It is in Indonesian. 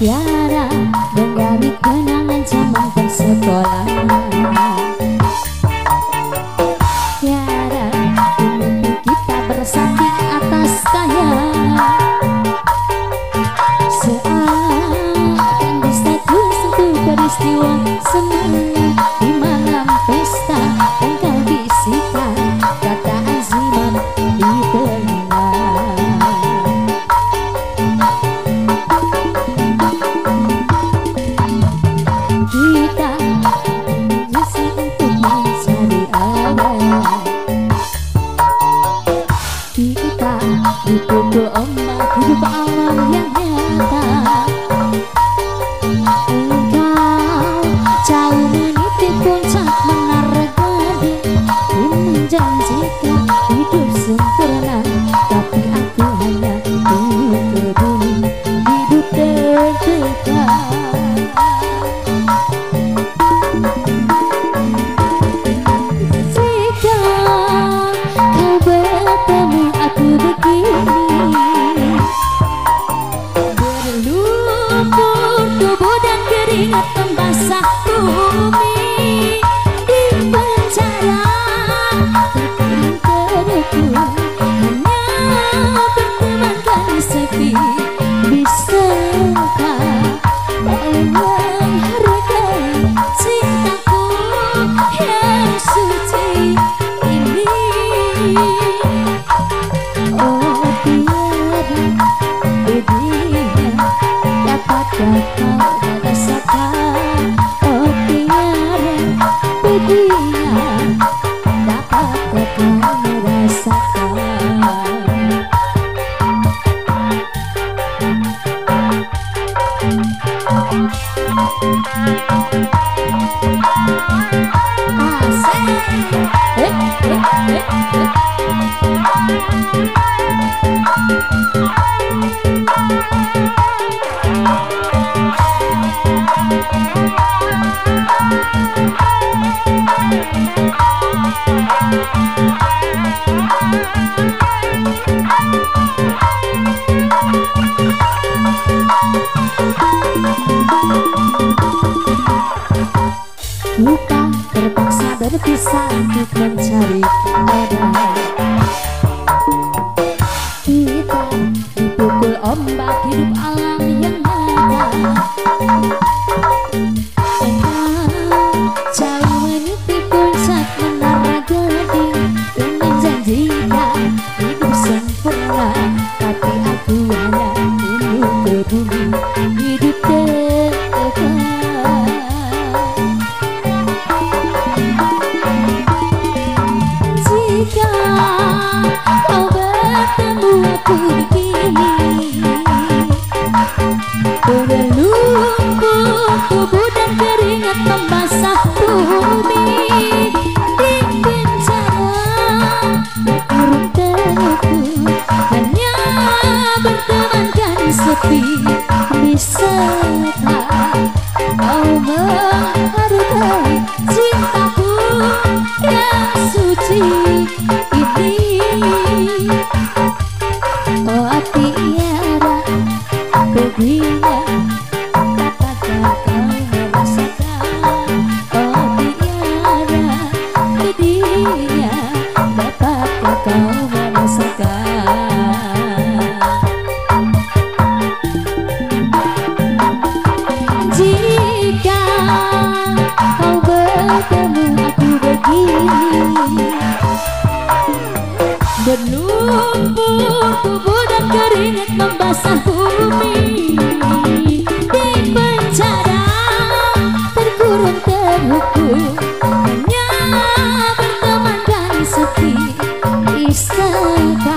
Tiara menggari kenangan zaman bersekolah. Tiara mimpi kita bersanding atas kayangan. Seakan bisa ku sentuh peristiwa semalam di malam pesta, dan kau bisikan kata aziman di telinga. Kita berusaha untuk mencari arah. Kita dipukul ombak hidup alam yang nyata. Engkau jauh meniti puncak menara gading, ku menjanjikan hidup sempurna, tapi aku hanya turun ke bumi hidup tertekan. Ingat membasah bumi di penjara, terkering terukun, hanya bertemankan sepi. Bisakah kau menghargai cintaku yang suci ini? Oh tiada bedanya, dapatkah kau rasakan? Oh tiara bedanya, dapatkah kau merasakan? Kita terpaksa berpisah untuk mencari arah. Kita dipukul ombak hidup alam yang nyata. Engkau jauh meniti puncak menara gading, ku menjanjikan hidup sempurna, tapi aku hanya turun ke bumi hidup tertekan. Jika kau bertemu aku begini, berlumpur tubuh dan keringat membasah bumi di penjara, berkurung terukun, hanya bertemankan sepi. Bisakah kau menghargai cintaku yang suci ini? Oh tiara bedanya, dapatkah kau merasakan? Oh tiara bedanya, dapatkah kau merasakan? Jika kau bertemu aku begini, berlumpur tubuh dan keringat membasah bumi di penjara, terkurung terhukum, hanya bertemankan sepi. Bisakah